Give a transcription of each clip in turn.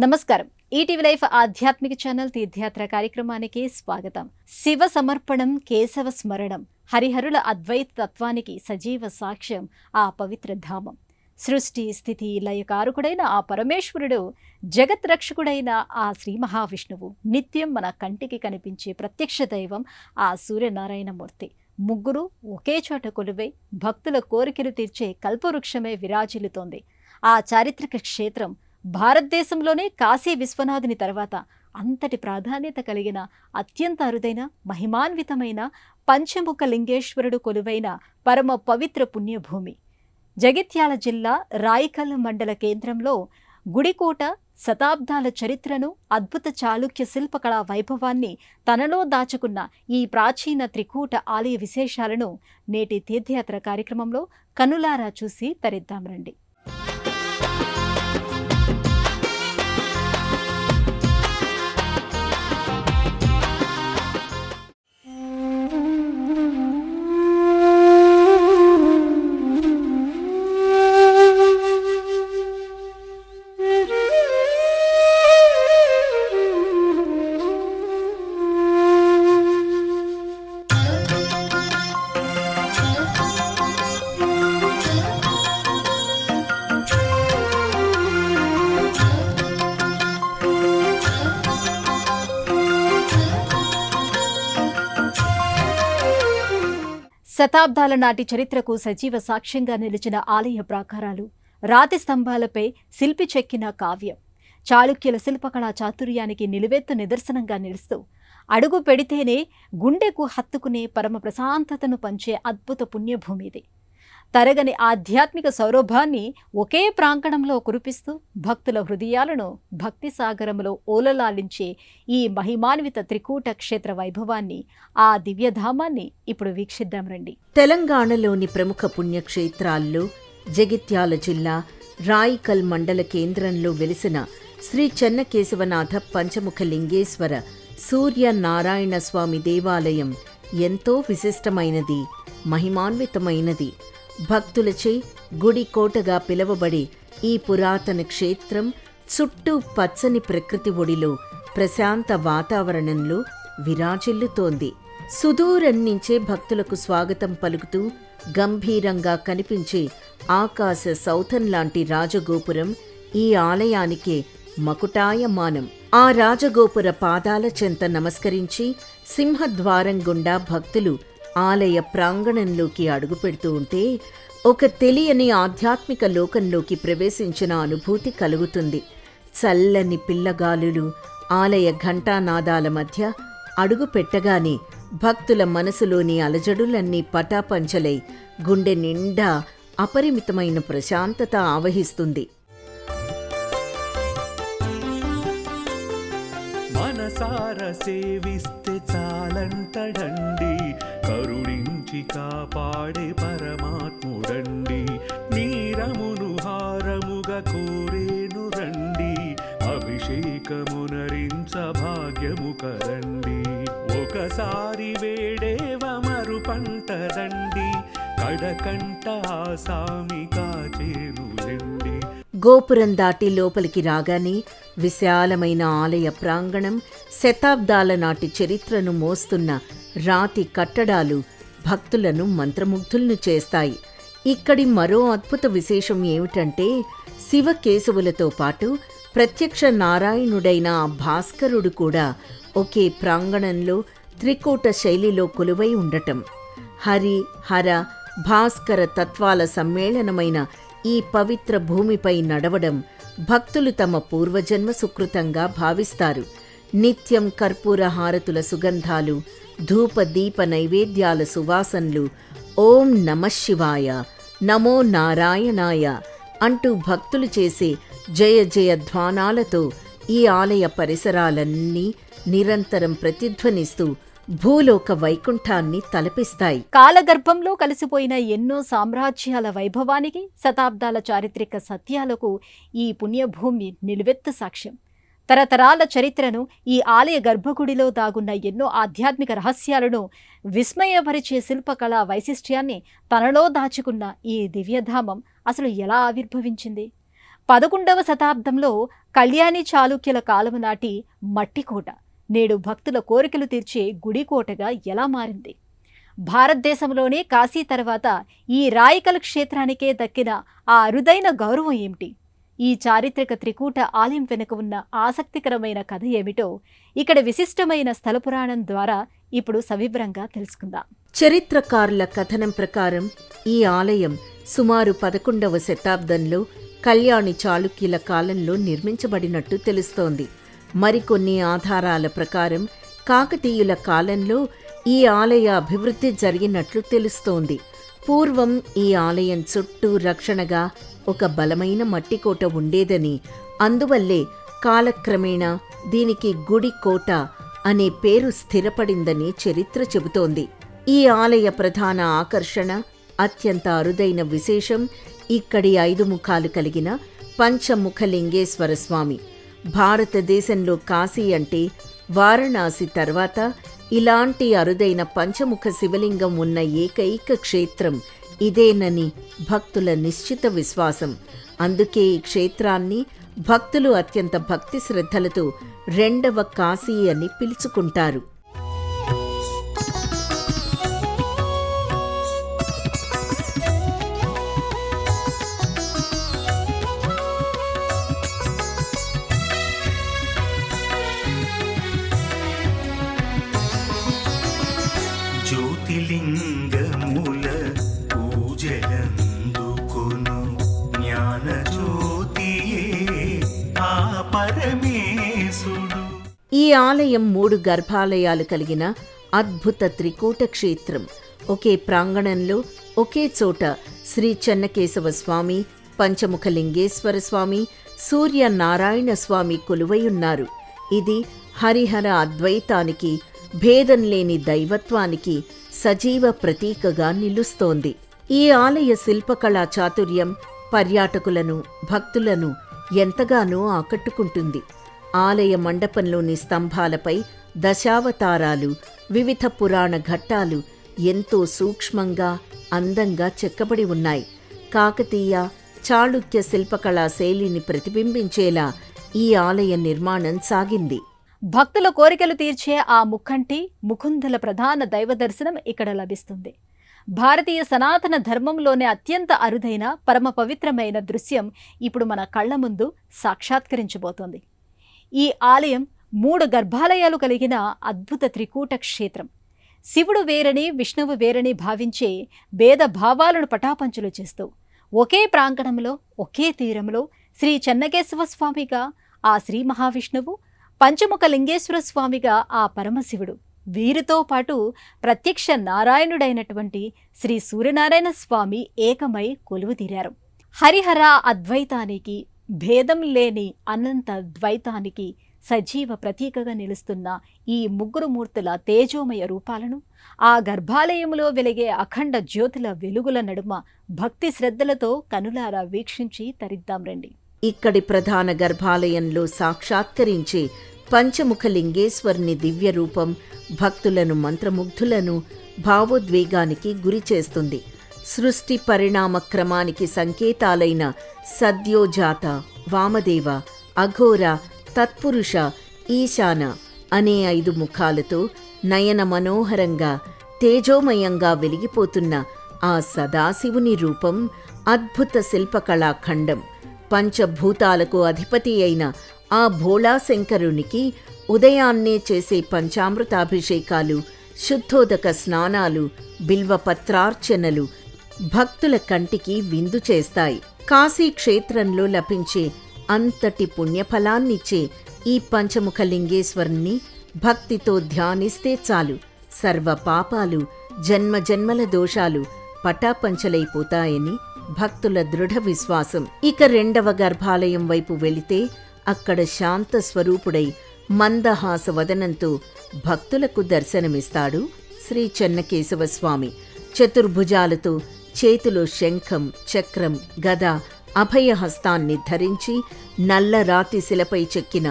నమస్కారం. ETV life ఆధ్యాత్మిక channel తీర్థయాత్ర కార్యక్రమానికి స్వాగతం. శివ సమర్పణం, కేశవ స్మరణం, హరిహరుల అద్వైత తత్వానికి సజీవ సాక్ష్యం ఆ పవిత్ర ధామం. సృష్టి స్థితి లయకారకుడైన ఆ పరమేశ్వరుడు, జగత్ రక్షకుడైన ఆ శ్రీ మహావిష్ణువు, నిత్యం మన కంటికి కనిపించే ప్రత్యక్ష దైవం ఆ సూర్యనారాయణమూర్తి. ముగ్గురు ఒకే చోట కొలువై భక్తుల కోరికలు తీర్చే కల్పవృక్షమే విరాజిల్లుతోంది. ఆ చారిత్రక క్షేత్రం భారతదేశంలోనే కాశీ విశ్వనాథుని తర్వాత అంతటి ప్రాధాన్యత కలిగిన అత్యంత అరుదైన మహిమాన్వితమైన పంచముఖ లింగేశ్వరుడు కొలువైన పరమ పవిత్ర పుణ్యభూమి. జగిత్యాల జిల్లా రాయికల్ మండల కేంద్రంలో గుడికోట శతాబ్దాల చరిత్రను, అద్భుత చాళుక్య శిల్పకళా వైభవాన్ని తనలో దాచుకున్న ఈ ప్రాచీన త్రికూట ఆలయ విశేషాలను నేటి తీర్థయాత్ర కార్యక్రమంలో కనులారా చూసి తరిద్దాం రండి. శతాబ్దాల నాటి చరిత్రకు సజీవ సాక్ష్యంగా నిలిచిన ఆలయ ప్రాకారాలు, రాతి స్తంభాలపై శిల్పి చెక్కిన కావ్యం, చాళుక్యుల శిల్పకళా చాతుర్యానికి నిలువెత్తు నిదర్శనంగా నిలుస్తూ అడుగు పెడితేనే గుండెకు హత్తుకునే పరమ ప్రశాంతతను పంచే అద్భుత పుణ్యభూమి ఇది. తరగని ఆధ్యాత్మిక సౌరభాన్ని ఒకే ప్రాంగణంలో కురిపిస్తూ భక్తుల హృదయాలను భక్తి సాగరంలో ఓలలాలించే ఈ మహిమాన్విత త్రికూట క్షేత్ర వైభవాన్ని, ఆ దివ్యధామాన్ని ఇప్పుడు వీక్షిద్దాం రండి. తెలంగాణలోని ప్రముఖ పుణ్యక్షేత్రాల్లో జగిత్యాల జిల్లా రాయికల్ మండల కేంద్రంలో వెలిసిన శ్రీ చెన్నకేశవనాథ పంచముఖ లింగేశ్వర సూర్యనారాయణ స్వామి దేవాలయం ఎంతో విశిష్టమైనది, మహిమాన్వితమైనది. భక్తులచే గుడి కోటగా పిలువబడే ఈ పురాతన క్షేత్రం చుట్టూ పచ్చని ప్రకృతి ఒడిలో ప్రశాంత వాతావరణంలో విరాజిల్లుతోంది. సుదూరం నుంచే భక్తులకు స్వాగతం పలుకుతూ గంభీరంగా కనిపించే ఆకాశ సౌధం లాంటి రాజగోపురం ఈ ఆలయానికే మకుటాయమానం. ఆ రాజగోపుర పాదాల చెంత నమస్కరించి సింహద్వారం గుండా భక్తులు ఆలయ ప్రాంగణంలోకి అడుగుపెడుతూ ఉంటే ఒక తెలియని ఆధ్యాత్మిక లోకంలోకి ప్రవేశించిన అనుభూతి కలుగుతుంది. చల్లని పిల్లగాలులు, ఆలయ ఘంటానాదాల మధ్య అడుగు పెట్టగానే భక్తుల మనసులోని అలజడులన్నీ పటాపంచలై గుండె నిండా అపరిమితమైన ప్రశాంతత ఆవహిస్తుంది. మనసార సేవిస్తే చాలంటడండి, కరుణించి కాపాడే పరమాత్ముడండి. నీరమును హారముగా కోరేను రండి, అభిషేకమునరించ భాగ్యము కరండి. ఒకసారి వేడేవ మరు పంటదండి, కడకంట ఆసామి కాచేరులండి. గోపురం దాటి లోపలికి రాగానే విశాలమైన ఆలయ ప్రాంగణం, శతాబ్దాల నాటి చరిత్రను మోస్తున్న రాతి కట్టడాలు భక్తులను మంత్రముగ్ధులను చేస్తాయి. ఇక్కడి మరో అద్భుత విశేషం ఏమిటంటే, శివకేశవులతో పాటు ప్రత్యక్ష నారాయణుడైన ఆ భాస్కరుడు కూడా ఒకే ప్రాంగణంలో త్రికూట శైలిలో కొలువై ఉండటం. హరి హర భాస్కర తత్వాల సమ్మేళనమైన ఈ పవిత్ర భూమిపై నడవడం భక్తులు తమ పూర్వజన్మ సుకృతంగా భావిస్తారు. నిత్యం కర్పూర హారతుల సుగంధాలు, ధూప దీప నైవేద్యాల సువాసనలు, ఓం నమఃశివాయ, నమో నారాయణాయ అంటూ భక్తులు చేసే జయ జయ ధ్వానాలతో ఈ ఆలయ పరిసరాలన్నీ నిరంతరం ప్రతిధ్వనిస్తూ భూలోక వైకుంఠాన్ని తలపిస్తాయి. కాలగర్భంలో కలిసిపోయిన ఎన్నో సామ్రాజ్యాల వైభవానికి, శతాబ్దాల చారిత్రక సత్యాలకు ఈ పుణ్యభూమి నిలువెత్తు సాక్ష్యం. తరతరాల చరిత్రను, ఈ ఆలయ గర్భగుడిలో దాగున్న ఎన్నో ఆధ్యాత్మిక రహస్యాలను, విస్మయపరిచే శిల్పకళా వైశిష్ట్యాన్ని తనలో దాచుకున్న ఈ దివ్యధామం అసలు ఎలా ఆవిర్భవించింది? 11వ శతాబ్దంలో కళ్యాణి చాళుక్యుల కాలము నాటి మట్టికోట నేడు భక్తుల కోరికలు తీర్చే గుడికోటగా ఎలా మారింది? భారతదేశంలోనే కాశీ తర్వాత ఈ రాయికల్ క్షేత్రానికే దక్కిన ఆ అరుదైన గౌరవం ఏమిటి? ఈ చారిత్రక త్రికూట ఆలయం వెనుక ఉన్న ఆసక్తికరమైన కథ ఏమిటో ఇక్కడ విశిష్టమైన స్థల పురాణం ద్వారా ఇప్పుడు సవివరంగా తెలుసుకుందాం. చరిత్రకారుల కథనం ప్రకారం ఈ ఆలయం సుమారు 11వ శతాబ్దంలో కళ్యాణి చాళుక్యుల కాలంలో నిర్మించబడినట్టు తెలుస్తోంది. మరికొన్ని ఆధారాల ప్రకారం కాకతీయుల కాలంలో ఈ ఆలయ అభివృద్ధి జరిగినట్లు తెలుస్తోంది. పూర్వం ఈ ఆలయం చుట్టూ రక్షణగా ఒక బలమైన మట్టికోట ఉండేదని, అందువల్లే కాలక్రమేణా దీనికి గుడి కోట అనే పేరు స్థిరపడిందని చరిత్ర చెబుతోంది. ఈ ఆలయ ప్రధాన ఆకర్షణ, అత్యంత అరుదైన విశేషం ఇక్కడి 5 ముఖాలు కలిగిన పంచముఖలింగేశ్వర స్వామి. భారతదేశంలో కాశీ అంటే వారణాసి తర్వాత ఇలాంటి అరుదైన పంచముఖ శివలింగం ఉన్న ఏకైక క్షేత్రం ఇదేనని భక్తుల నిశ్చిత విశ్వాసం. అందుకే ఈ క్షేత్రాన్ని భక్తులు అత్యంత భక్తి శ్రద్ధలతో 2వ కాశీ అని పిలుచుకుంటారు. జ్యోతిలింగముల పూజలందుకొను జ్ఞాన జ్యోతియే ఆ పరమేశుడు. ఈ ఆలయం 3 గర్భాలయాలు కలిగిన అద్భుత త్రికూట క్షేత్రం. ఒకే ప్రాంగణంలో ఒకే చోట శ్రీ చెన్నకేశవ స్వామి, పంచముఖలింగేశ్వర స్వామి, సూర్యనారాయణ స్వామి కొలువైయున్నారు. ఇది హరిహర అద్వైతానికి, భేదం లేని దైవత్వానికి సజీవ ప్రతీకగా నిలుస్తోంది. ఈ ఆలయ శిల్పకళా చాతుర్యం పర్యాటకులను, భక్తులను ఎంతగానో ఆకట్టుకుంటుంది. ఆలయ మండపంలోని స్తంభాలపై దశావతారాలు, వివిధ పురాణ ఘట్టాలు ఎంతో సూక్ష్మంగా, అందంగా చెక్కబడి ఉన్నాయి. కాకతీయ, చాళుక్య శిల్పకళా శైలిని ప్రతిబింబించేలా ఈ ఆలయ నిర్మాణం సాగింది. భక్తుల కోరికలు తీర్చే ఆ ముక్కంటి ముకుందల ప్రధాన దైవ దర్శనం ఇక్కడ లభిస్తుంది. భారతీయ సనాతన ధర్మంలోనే అత్యంత అరుదైన, పరమ పవిత్రమైన దృశ్యం ఇప్పుడు మన కళ్ల ముందు సాక్షాత్కరించబోతోంది. ఈ ఆలయం 3 గర్భాలయాలు కలిగిన అద్భుత త్రికూట క్షేత్రం. శివుడు వేరని, విష్ణువు వేరని భావించే భేద భావాలను పటాపంచులు చేస్తూ ఒకే ప్రాంగణంలో, ఒకే తీరంలో శ్రీ చెన్నకేశవ స్వామిగా ఆ శ్రీ మహావిష్ణువు, పంచముఖ లింగేశ్వర స్వామిగా ఆ పరమశివుడు, వీరితో పాటు ప్రత్యక్ష నారాయణుడైనటువంటి శ్రీ సూర్యనారాయణ స్వామి ఏకమై కొలువుతీరారు. హరిహర అద్వైతానికి, భేదం లేని అనంత ద్వైతానికి సజీవ ప్రతీకగా నిలుస్తున్న ఈ 3 మూర్తుల తేజోమయ రూపాలను ఆ గర్భాలయంలో వెలిగే అఖండ జ్యోతుల వెలుగుల నడుమ భక్తి శ్రద్ధలతో కనులారా వీక్షించి తరిద్దాం రండి. ఇక్కడి ప్రధాన గర్భాలయంలో సాక్షాత్కరించే పంచముఖలింగేశ్వరుని దివ్య రూపం భక్తులను మంత్రముగ్ధులను భావోద్వేగానికి గురిచేస్తుంది. సృష్టి పరిణామ క్రమానికి సంకేతాలైన సద్యోజాత, వామదేవ, అఘోర, తత్పురుష, ఈశాన అనే 5 ముఖాలతో నయన మనోహరంగా, తేజోమయంగా వెలిగిపోతున్న ఆ సదాశివుని రూపం అద్భుత శిల్పకళాఖండం. పంచభూతాలకు అధిపతి అయిన ఆ భోళాశంకరునికి ఉదయాన్నే చేసే పంచామృతాభిషేకాలు, శుద్ధోదక స్నానాలు, బిల్వపత్రార్చనలు భక్తుల కంటికి విందు చేస్తాయి. కాశీ క్షేత్రంలో లభించే అంతటి పుణ్యఫలాన్నిచ్చే ఈ పంచముఖలింగేశ్వరుణ్ణి భక్తితో ధ్యానిస్తే చాలు, సర్వ పాపాలు, జన్మజన్మల దోషాలు పటాపంచలైపోతాయని భక్తుల దృఢ విశ్వాసం. ఇక 2వ గర్భాలయం వైపు వెళితే అక్కడ శాంత స్వరూపుడై మందహాస వదనంతో భక్తులకు దర్శనమిస్తాడు శ్రీ చెన్నకేశవ స్వామి. చతుర్భుజాలతో, చేతిలో శంఖం, చక్రం, గద, అభయహస్తాన్ని ధరించి నల్ల రాతి శిలపై చెక్కిన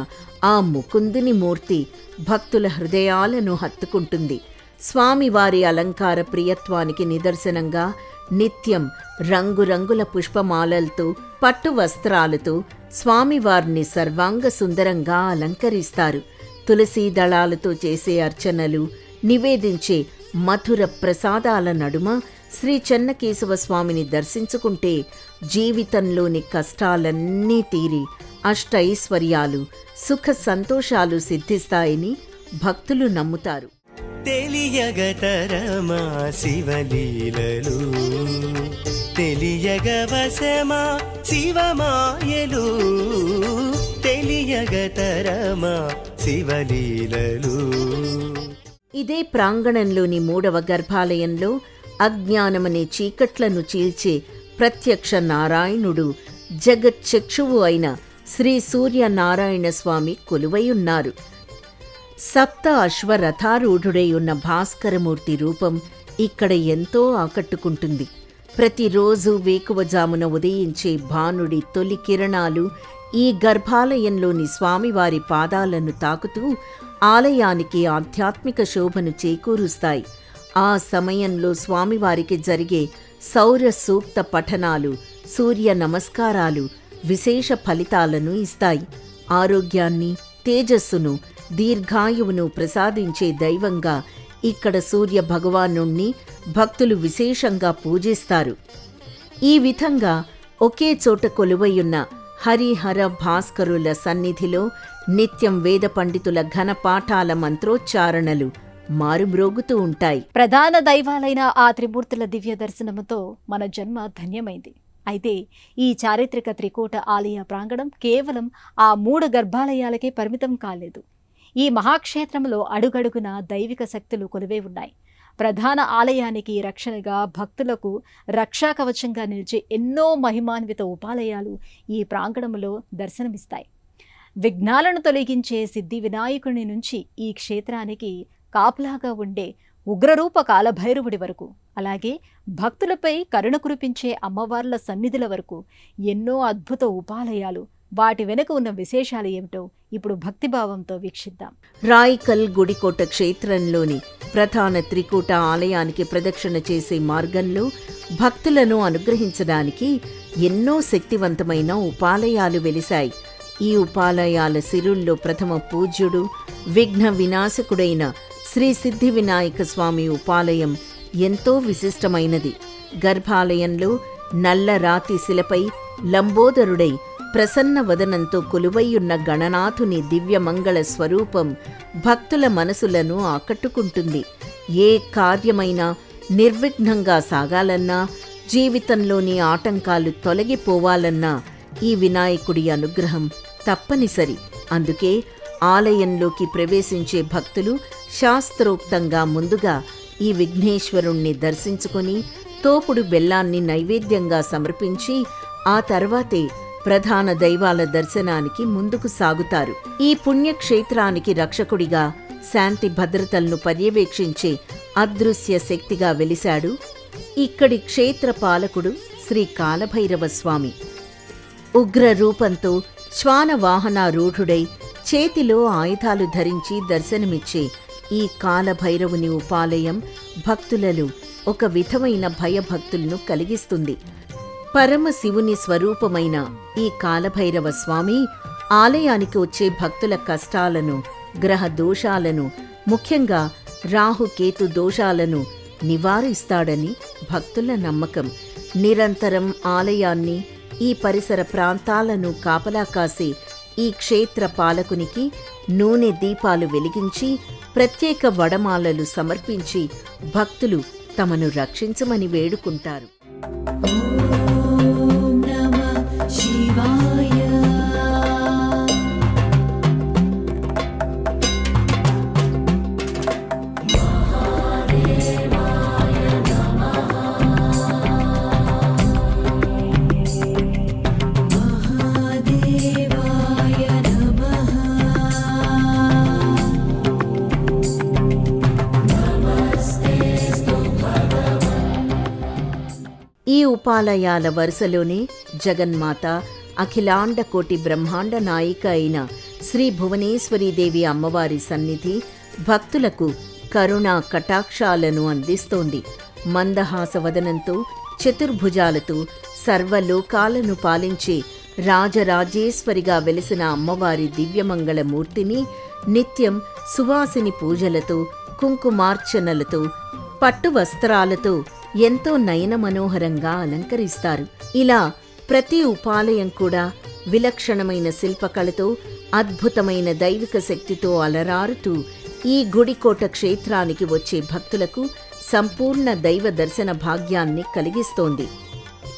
ఆ ముకుందుని మూర్తి భక్తుల హృదయాలను హత్తుకుంటుంది. స్వామివారి అలంకార ప్రియత్వానికి నిదర్శనంగా నిత్యం రంగురంగుల పుష్పమాలలతో పట్టు వస్త్రాలతో స్వామివారిని సర్వాంగ సుందరంగా అలంకరిస్తారు. తులసీ దళాలతో చేసే అర్చనలు, నివేదించే మధుర ప్రసాదాల నడుమ శ్రీ చెన్నకేశవ స్వామిని దర్శించుకుంటే జీవితంలోని కష్టాలన్నీ తీరి అష్టైశ్వర్యాలు, సుఖ సంతోషాలు సిద్ధిస్తాయని భక్తులు నమ్ముతారు. తెలియగతరమా శివలీలలు, తెలియగవశమా శివమాయలు, తెలియగతరమా శివలీలలు. ఇదే ప్రాంగణంలోని 3వ గర్భాలయంలో అజ్ఞానమనే చీకట్లను చీల్చే ప్రత్యక్ష నారాయణుడు, జగచ్చక్షువు అయిన శ్రీ సూర్యనారాయణ స్వామి కొలువై ఉన్నారు. సప్త అశ్వరథారూఢుడై ఉన్న భాస్కరమూర్తి రూపం ఇక్కడ ఎంతో ఆకట్టుకుంటుంది. ప్రతిరోజు వేకువజామున ఉదయించే భానుడి తొలి కిరణాలు ఈ గర్భాలయంలోని స్వామివారి పాదాలను తాకుతూ ఆలయానికి ఆధ్యాత్మిక శోభను చేకూరుస్తాయి. ఆ సమయంలో స్వామివారికి జరిగే సౌర సూక్త పఠనాలు, సూర్య నమస్కారాలు విశేష ఫలితాలను ఇస్తాయి. ఆరోగ్యాన్ని, తేజస్సును, దీర్ఘాయువును ప్రసాదించే దైవంగా ఇక్కడ సూర్య భగవానుణ్ణి భక్తులు విశేషంగా పూజిస్తారు. ఈ విధంగా ఒకే చోట కొలువయున్న హరిహర భాస్కరుల సన్నిధిలో నిత్యం వేద పండితుల ఘన పాఠాల మంత్రోచ్చారణలు మారుమ్రోగుతూ ఉంటాయి. ప్రధాన దైవాలైన ఆ త్రిమూర్తుల దివ్య దర్శనముతో మన జన్మ ధన్యమైంది. అయితే ఈ చారిత్రక త్రికూట ఆలయ ప్రాంగణం కేవలం ఆ 3 గర్భాలయాలకే పరిమితం కాలేదు. ఈ మహాక్షేత్రంలో అడుగడుగున దైవిక శక్తులు కొలువై ఉన్నాయి. ప్రధాన ఆలయానికి రక్షణగా, భక్తులకు రక్షా కవచంగా నిలిచే ఎన్నో మహిమాన్విత ఉపాలయాలు ఈ ప్రాంగణంలో దర్శనమిస్తాయి. విఘ్నాలను తొలగించే సిద్ధి వినాయకుని నుంచి ఈ క్షేత్రానికి కాపులాగా ఉండే ఉగ్రరూప కాలభైరవుడి వరకు, అలాగే భక్తులపై కరుణ కురిపించే అమ్మవార్ల సన్నిధుల వరకు ఎన్నో అద్భుత ఉపాలయాలు, వాటి వెనుక ఉన్న విశేషాలు ఏమిటో ఇప్పుడు భక్తిభావంతో వీక్షిద్దాం. రాయికల్ గుడికోట క్షేత్రంలోని ప్రధాన త్రికూట ఆలయానికి ప్రదక్షిణ చేసే మార్గంలో భక్తులను అనుగ్రహించడానికి ఎన్నో శక్తివంతమైన ఉపాలయాలు వెలిశాయి. ఈ ఉపాలయాల సిరుల్లో ప్రథమ పూజ్యుడు, విఘ్న వినాశకుడైన శ్రీ సిద్ధి వినాయక స్వామి ఉపాలయం ఎంతో విశిష్టమైనది. గర్భాలయంలో నల్ల రాతి శిలపై లంబోదరుడై ప్రసన్న వదనంతో కొలువైయున్న గణనాథుని దివ్యమంగళ స్వరూపం భక్తుల మనసులను ఆకట్టుకుంటుంది. ఏ కార్యమైనా నిర్విఘ్నంగా సాగాలన్నా, జీవితంలోని ఆటంకాలు తొలగిపోవాలన్నా ఈ వినాయకుడి అనుగ్రహం తప్పనిసరి. అందుకే ఆలయంలోకి ప్రవేశించే భక్తులు శాస్త్రోక్తంగా ముందుగా ఈ విఘ్నేశ్వరుణ్ణి దర్శించుకొని తోపుడు బెల్లాన్ని నైవేద్యంగా సమర్పించి ఆ తర్వాతే ప్రధాన దైవాల దర్శనానికి ముందుకు సాగుతారు. ఈ పుణ్యక్షేత్రానికి రక్షకుడిగా, శాంతి భద్రతలను పర్యవేక్షించే అదృశ్య శక్తిగా వెలిశాడు ఇక్కడి క్షేత్ర పాలకుడు శ్రీ కాలభైరవ స్వామి. ఉగ్ర రూపంతో శ్వాన వాహనారూఢుడై చేతిలో ఆయుధాలు ధరించి దర్శనమిచ్చే ఈ కాలభైరవుని ఉపాలయం భక్తులలో ఒక విధమైన భయభక్తులను కలిగిస్తుంది. పరమశివుని స్వరూపమైన ఈ కాలభైరవ స్వామి ఆలయానికి వచ్చే భక్తుల కష్టాలను, గ్రహ దోషాలను, ముఖ్యంగా రాహుకేతు దోషాలను నివారిస్తాడని భక్తుల నమ్మకం. నిరంతరం ఆలయాన్ని, ఈ పరిసర ప్రాంతాలను కాపలా కాసే ఈ క్షేత్ర పాలకునికి నూనె దీపాలు వెలిగించి ప్రత్యేక వడమాలలు సమర్పించి భక్తులు తమను రక్షించమని వేడుకుంటారు. ఈ ఉపాలయాల వరుసలోనే జగన్మాత, అఖిలాండ కోటి బ్రహ్మాండ నాయిక అయిన శ్రీ భువనేశ్వరీదేవి అమ్మవారి సన్నిధి భక్తులకు కరుణా కటాక్షాలను అందిస్తోంది. మందహాసవదనంతో చతుర్భుజాలతో సర్వలోకాలను పాలించే రాజరాజేశ్వరిగా వెలిసిన అమ్మవారి దివ్యమంగళ మూర్తిని నిత్యం సువాసిని పూజలతో, కుంకుమార్చనలతో, పట్టు వస్త్రాలతో ఎంతో నయన మనోహరంగా అలంకరిస్తారు. ఇలా ప్రతి ఉపాలయం కూడా విలక్షణమైన శిల్పకళతో, అద్భుతమైన దైవిక శక్తితో అలరారుతూ ఈ గుడికోట క్షేత్రానికి వచ్చే భక్తులకు సంపూర్ణ దైవ దర్శన భాగ్యాన్ని కలిగిస్తోంది.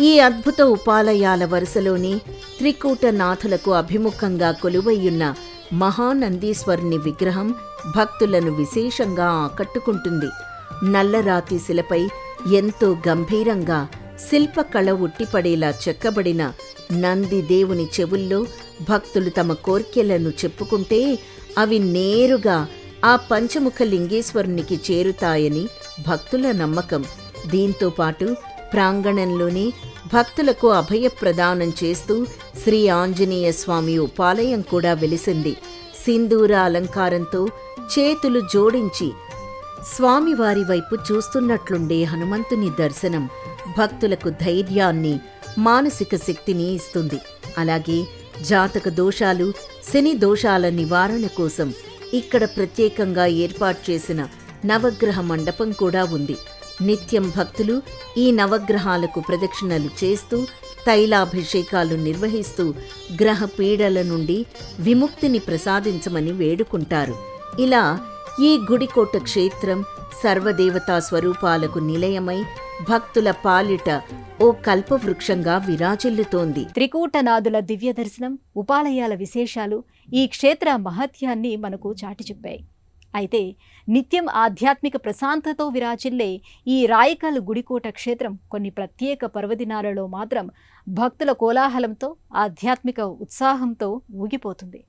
ఈ అద్భుత ఉపాలయాల వరుసలోని త్రికూటనాథులకు అభిముఖంగా కొలువయ్యున్న మహానందీశ్వరుని విగ్రహం భక్తులను విశేషంగా ఆకట్టుకుంటుంది. నల్లరాతి శిలపై ఎంతో గంభీరంగా శిల్పకళ ఉట్టిపడేలా చెక్కబడిన నంది దేవుని చెవుల్లో భక్తులు తమ కోర్కెలను చెప్పుకుంటే అవి నేరుగా ఆ పంచముఖ లింగేశ్వరునికి చేరుతాయని భక్తుల నమ్మకం. దీంతో పాటు ప్రాంగణంలోనే భక్తులకు అభయప్రదానం చేస్తూ శ్రీ ఆంజనేయ స్వామి ఉపాలయం కూడా వెలిసింది. సింధూర అలంకారంతో చేతులు జోడించి స్వామివారి వైపు చూస్తున్నట్లుండే హనుమంతుని దర్శనం భక్తులకు ధైర్యాన్ని, మానసిక శక్తిని ఇస్తుంది. అలాగే జాతక దోషాలు, శని దోషాల నివారణ కోసం ఇక్కడ ప్రత్యేకంగా ఏర్పాటు చేసిన నవగ్రహ మండపం కూడా ఉంది. నిత్యం భక్తులు ఈ నవగ్రహాలకు ప్రదక్షిణలు చేస్తూ, తైలాభిషేకాలు నిర్వహిస్తూ గ్రహ పీడల నుండి విముక్తిని ప్రసాదించమని వేడుకుంటారు. ఇలా ఈ గుడికోట క్షేత్రం సర్వదేవతా స్వరూపాలకు నిలయమై భక్తుల పాలిట ఓ కల్పవృక్షంగా విరాజిల్లుతోంది. త్రికూటనాథుల దివ్య దర్శనం, ఉపాలయాల విశేషాలు ఈ క్షేత్ర మహత్యాన్ని మనకు చాటి చెప్పాయి. అయితే నిత్యం ఆధ్యాత్మిక ప్రశాంతతో విరాజిల్లే ఈ రాయికల్ గుడికోట క్షేత్రం కొన్ని ప్రత్యేక పర్వదినాలలో మాత్రం భక్తుల కోలాహలంతో, ఆధ్యాత్మిక ఉత్సాహంతో ఊగిపోతుంది.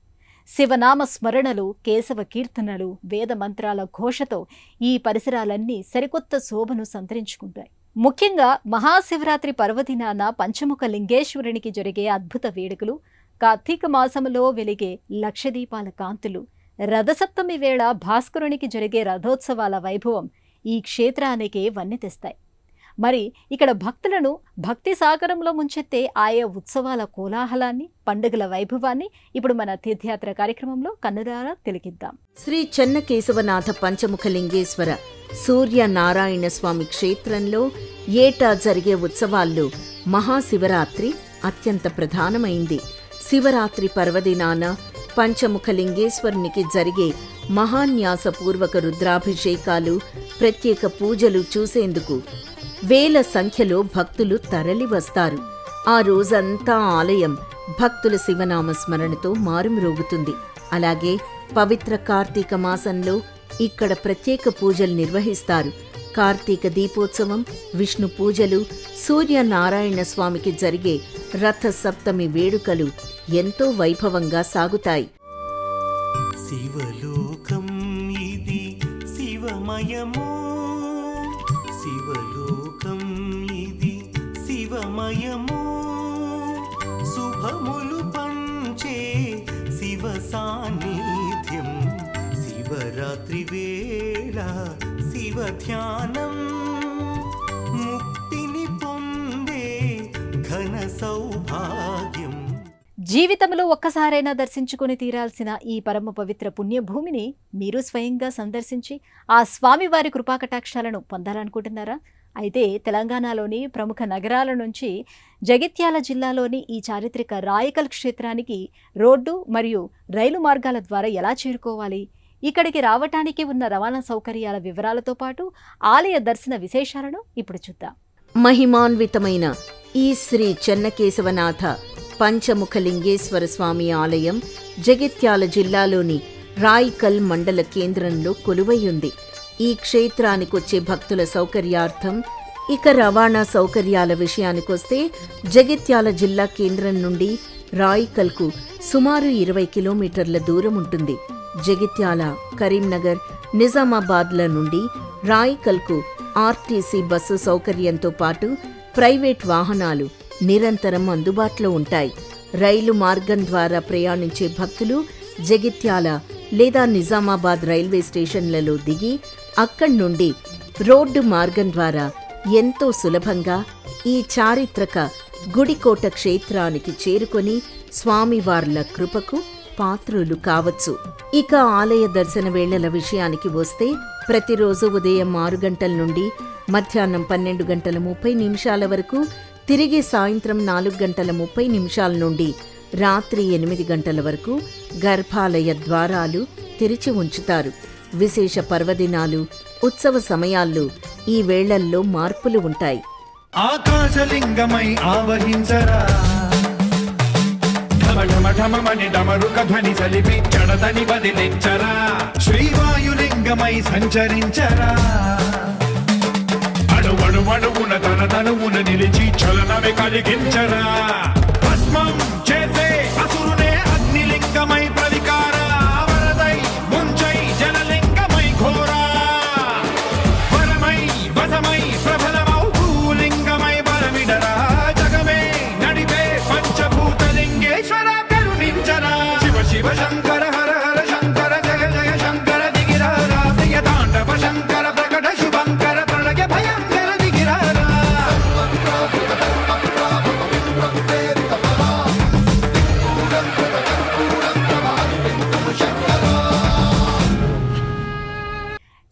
శివనామ స్మరణలు, కేశవ కీర్తనలు, వేద మంత్రాల ఘోషతో ఈ పరిసరాలన్నీ సరికొత్త శోభను సంతరించుకుంటాయి. ముఖ్యంగా మహాశివరాత్రి పర్వదినాన పంచముఖ లింగేశ్వరునికి జరిగే అద్భుత వేడుకలు, కార్తీక మాసములో వెలిగే లక్షదీపాల కాంతులు, రథసప్తమి వేళ భాస్కరునికి జరిగే రథోత్సవాల వైభవం ఈ క్షేత్రానికే వన్నె తెస్తాయి. మరి ఇక్కడ భక్తులను భక్తి సాగరంలో ముంచెత్తే ఆయా ఉత్సవాల కోలాహలాన్ని, పండుగల వైభవాన్ని ఇప్పుడు మన తీర్థయాత్ర కార్యక్రమంలో కన్నులారా తిలకిద్దాం. శ్రీ చెన్నకేశవనాథ పంచముఖ లింగేశ్వర సూర్యనారాయణ స్వామి క్షేత్రంలో ఏటా జరిగే ఉత్సవాల్లో మహాశివరాత్రి అత్యంత ప్రధానమైంది. శివరాత్రి పర్వదినాన పంచముఖ లింగేశ్వరునికి జరిగే మహాన్యాసపూర్వక రుద్రాభిషేకాలు, ప్రత్యేక పూజలు చూసేందుకు వేల సంఖ్యలో భక్తులు తరలివస్తారు. ఆ రోజంతా ఆలయం భక్తుల శివనామ స్మరణతో మారుమ్రోగుతుంది. అలాగే పవిత్ర కార్తీక మాసంలో ఇక్కడ ప్రత్యేక పూజలు నిర్వహిస్తారు. కార్తీక దీపోత్సవం, విష్ణు పూజలు, సూర్యనారాయణ స్వామికి జరిగే రథ సప్తమి వేడుకలు ఎంతో వైభవంగా సాగుతాయి. శివలోకం ఇది శివమయము, శివలోకం ఇది శివమయము, శుభములు పంచే శివ సాన్నిధ్యం, శివరాత్రి వేళ శివ ధ్యానం, ముక్తిని పొందే ఘన సౌభాగ్యం. జీవితంలో ఒక్కసారైనా దర్శించుకుని తీరాల్సిన ఈ పరమ పవిత్ర పుణ్యభూమిని మీరు స్వయంగా సందర్శించి ఆ స్వామివారి కృపాకటాక్షాలను పొందాలనుకుంటున్నారా? అయితే తెలంగాణలోని ప్రముఖ నగరాల నుంచి జగిత్యాల జిల్లాలోని ఈ చారిత్రక రాయికల్ క్షేత్రానికి రోడ్డు మరియు రైలు మార్గాల ద్వారా ఎలా చేరుకోవాలి, ఇక్కడికి రావటానికి ఉన్న రవాణా సౌకర్యాల వివరాలతో పాటు ఆలయ దర్శన విశేషాలను ఇప్పుడు చూద్దాం. మహిమాన్వితమైన ఈ శ్రీ చెన్నకేశవనాథ పంచముఖ లింగేశ్వర స్వామి ఆలయం జగిత్యాల జిల్లాలోని రాయికల్ మండల కేంద్రంలో కొలువైయుంది. ఈ క్షేత్రానికొచ్చే భక్తుల సౌకర్యార్థం ఇక రవాణా సౌకర్యాల విషయానికొస్తే జగిత్యాల జిల్లా కేంద్రం నుండి రాయికల్కు సుమారు 20 కిలోమీటర్ల దూరం ఉంటుంది. జగిత్యాల, కరీంనగర్, నిజామాబాద్ల నుండి రాయికల్కు ఆర్టీసీ బస్సు సౌకర్యంతో పాటు ప్రైవేట్ వాహనాలు నిరంతరం అందుబాటులో ఉంటాయి. రైలు మార్గం ద్వారా ప్రయాణించే భక్తులు జగిత్యాల లేదా నిజామాబాద్ రైల్వే స్టేషన్లలో దిగి అక్కడి నుండి రోడ్డు మార్గం ద్వారా ఎంతో సులభంగా ఈ చారిత్రక గుడికోట క్షేత్రానికి చేరుకొని స్వామివార్ల కృపకు పాత్రులు కావచ్చు. ఇక ఆలయ దర్శన వేళల విషయానికి వస్తే ప్రతిరోజు ఉదయం 6 గంటల నుండి మధ్యాహ్నం 12:30 వరకు, తిరిగి సాయంత్రం 4:30 నుండి రాత్రి 8 గంటల వరకు గర్భాలయ ద్వారాలు తెరిచి ఉంచుతారు. విశేష పర్వదినాలు, ఉత్సవ సమయాల్లో ఈ వేళల్లో మార్పులు ఉంటాయి. ఆకాశలింగమై ఆవహించరా, ఢమఢమఢమమని డమరుక ధ్వని సలిపి జడదని వదిలించరా, శ్రీవాయులింగమై సంచరించరా, అణువణువున తన తనువున నిలిచి చలనమే కలిగించరా, భస్మం చేసే అసురునే అగ్నిలింగమై ప్రవికార, వరదై ముంచై జలలింగమై ఘోరా, వరమై వసమై ప్రబలమౌ భూలింగమై బలమిడరా, జగమే నడిపే పంచభూతలింగేశ్వర కరుణించరా, శివ శివ శంకర హర హర శంకర జయ జయ శంకర దిగిరారా, ప్రియ తాండవ శంకర ప్రకట శుభంకర ప్రళయ భయంకర దిగిరారా.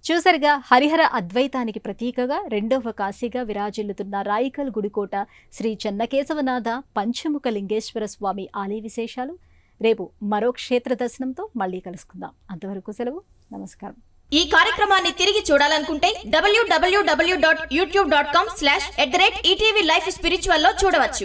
చూసరిగా హరిహర అద్వైతానికి ప్రతీకగా రెండవ కాశీగా విరాజిల్లుతున్న రాయికల్ గుడికోట శ్రీ చెన్నకేశవనాథ పంచముఖ లింగేశ్వర స్వామి ఆలయ విశేషాలు. రేపు మరో క్షేత్ర దర్శనంతో మళ్ళీ కలుసుకుందాం. అంతవరకు సెలవు, నమస్కారం. ఈ కార్యక్రమాన్ని తిరిగి చూడాలనుకుంటే www.youtube.com/@ETV Life Spiritual లో చూడవచ్చు.